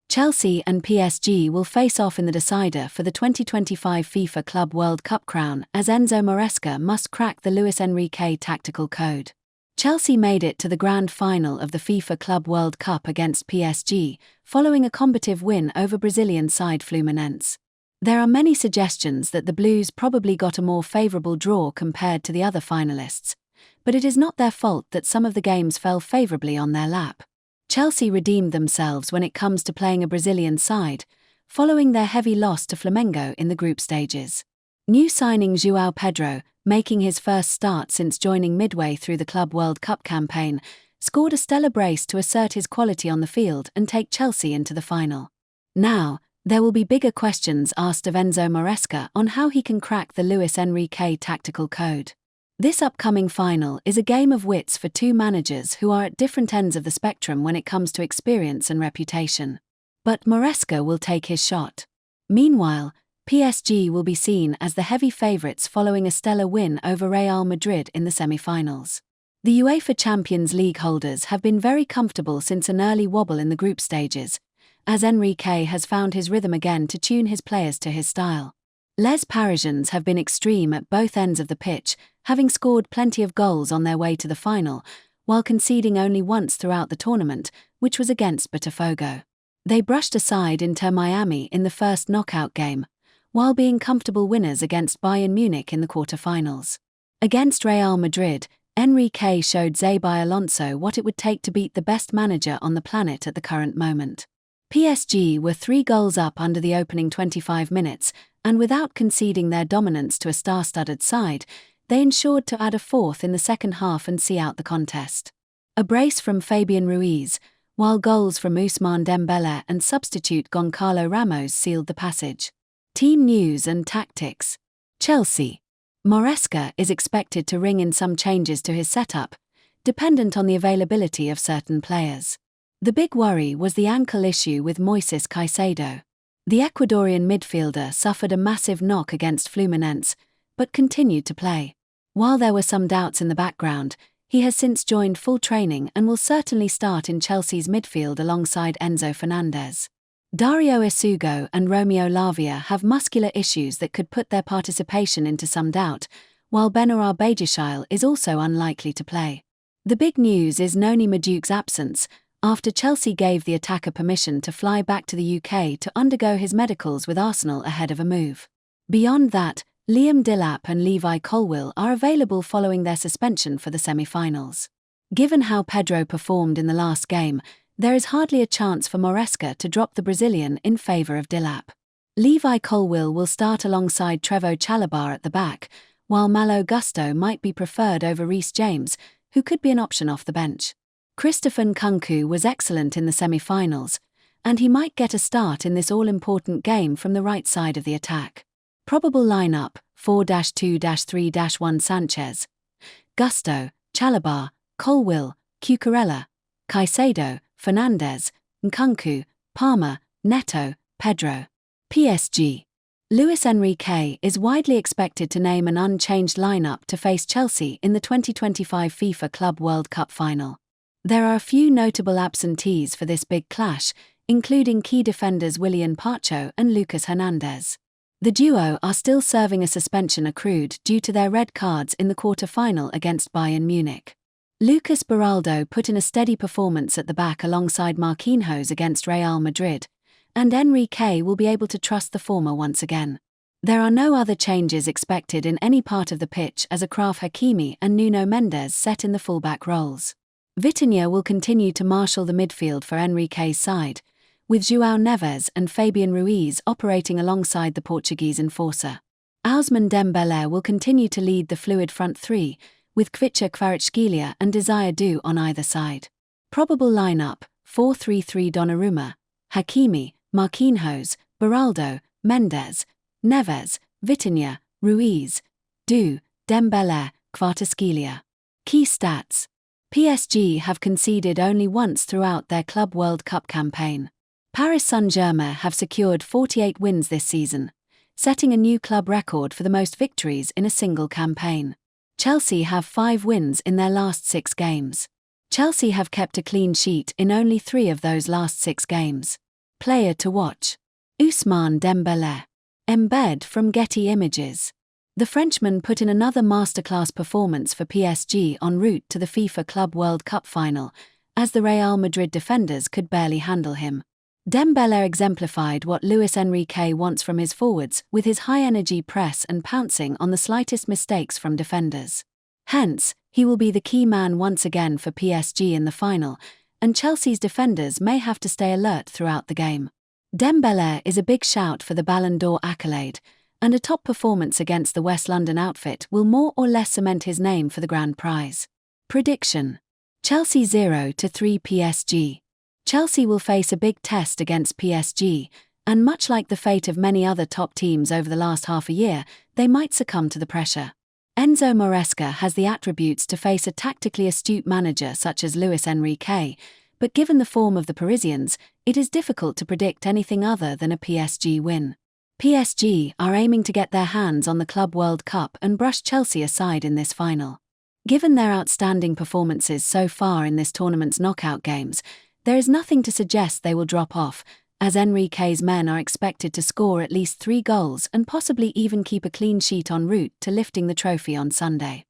Chelsea and PSG will face off in the decider for the 2025 FIFA Club World Cup crown as Enzo Maresca must crack the Luis Enrique tactical code. Chelsea made it to the grand final of the FIFA Club World Cup against PSG, following a combative win over Brazilian side Fluminense. There are many suggestions that the Blues probably got a more favourable draw compared to the other finalists, but it is not their fault that some of the games fell favourably on their lap. Chelsea redeemed themselves when it comes to playing a Brazilian side, following their heavy loss to Flamengo in the group stages. New signing João Pedro, making his first start since joining midway through the Club World Cup campaign, scored a stellar brace to assert his quality on the field and take Chelsea into the final. Now, there will be bigger questions asked of Enzo Maresca on how he can crack the Luis Enrique tactical code. This upcoming final is a game of wits for two managers who are at different ends of the spectrum when it comes to experience and reputation. But Maresca will take his shot. Meanwhile, PSG will be seen as the heavy favourites following a stellar win over Real Madrid in the semi-finals. The UEFA Champions League holders have been very comfortable since an early wobble in the group stages, as Enrique has found his rhythm again to tune his players to his style. Les Parisians have been extreme at both ends of the pitch, having scored plenty of goals on their way to the final, while conceding only once throughout the tournament, which was against Botafogo. They brushed aside Inter Miami in the first knockout game, while being comfortable winners against Bayern Munich in the quarter-finals. Against Real Madrid, Enrique showed Xabi Alonso what it would take to beat the best manager on the planet at the current moment. PSG were 3 goals up under the opening 25 minutes, and without conceding their dominance to a star-studded side, they ensured to add a fourth in the second half and see out the contest. A brace from Fabian Ruiz, while goals from Ousmane Dembélé and substitute Goncalo Ramos sealed the passage. Team news and tactics. Chelsea. Maresca is expected to ring in some changes to his setup, dependent on the availability of certain players. The big worry was the ankle issue with Moises Caicedo. The Ecuadorian midfielder suffered a massive knock against Fluminense, but continued to play. While there were some doubts in the background, he has since joined full training and will certainly start in Chelsea's midfield alongside Enzo Fernandez. Dario Isugo and Romeo Lavia have muscular issues that could put their participation into some doubt, while Benoit Badiashile is also unlikely to play. The big news is Noni Maduke's absence, after Chelsea gave the attacker permission to fly back to the UK to undergo his medicals with Arsenal ahead of a move. Beyond that, Liam Delap and Levi Colwill are available following their suspension for the semi-finals. Given how Pedro performed in the last game, there is hardly a chance for Maresca to drop the Brazilian in favour of Delap. Levi Colwill will start alongside Trevoh Chalobah at the back, while Malo Gusto might be preferred over Reece James, who could be an option off the bench. Christopher Nkunku was excellent in the semi-finals, and he might get a start in this all-important game from the right side of the attack. Probable lineup: 4-2-3-1 Sanchez, Gusto, Chalobah, Colwill, Cucurella, Caicedo, Fernandez, Nkunku, Palmer, Neto, Pedro. PSG. Luis Enrique is widely expected to name an unchanged lineup to face Chelsea in the 2025 FIFA Club World Cup final. There are a few notable absentees for this big clash, including key defenders Willian Pacho and Lucas Hernandez. The duo are still serving a suspension accrued due to their red cards in the quarter-final against Bayern Munich. Lucas Beraldo put in a steady performance at the back alongside Marquinhos against Real Madrid, and Enrique will be able to trust the former once again. There are no other changes expected in any part of the pitch as Achraf Hakimi and Nuno Mendes set in the fullback roles. Vitinha will continue to marshal the midfield for Enrique's side, with João Neves and Fabian Ruiz operating alongside the Portuguese enforcer. Ousmane Dembélé will continue to lead the fluid front three, with Kvicha Kvaratskhelia and Desire Du on either side. Probable lineup: 4-3-3 Donnarumma, Hakimi, Marquinhos, Beraldo, Mendes, Neves, Vitinha, Ruiz, Du, Dembélé, Kvaratskhelia. Key stats: PSG have conceded only once throughout their Club World Cup campaign. Paris Saint-Germain have secured 48 wins this season, setting a new club record for the most victories in a single campaign. Chelsea have 5 wins in their last 6 games. Chelsea have kept a clean sheet in only 3 of those last 6 games. Player to watch: Ousmane Dembélé. Embed from Getty Images. The Frenchman put in another masterclass performance for PSG en route to the FIFA Club World Cup final, as the Real Madrid defenders could barely handle him. Dembélé exemplified what Luis Enrique wants from his forwards with his high-energy press and pouncing on the slightest mistakes from defenders. Hence, he will be the key man once again for PSG in the final, and Chelsea's defenders may have to stay alert throughout the game. Dembélé is a big shout for the Ballon d'Or accolade, and a top performance against the West London outfit will more or less cement his name for the grand prize. Prediction: Chelsea 0-3 PSG. Chelsea will face a big test against PSG, and much like the fate of many other top teams over the last half a year, they might succumb to the pressure. Enzo Maresca has the attributes to face a tactically astute manager such as Luis Enrique, but given the form of the Parisians, it is difficult to predict anything other than a PSG win. PSG are aiming to get their hands on the Club World Cup and brush Chelsea aside in this final. Given their outstanding performances so far in this tournament's knockout games, there is nothing to suggest they will drop off, as Enrique's men are expected to score at least 3 goals and possibly even keep a clean sheet en route to lifting the trophy on Sunday.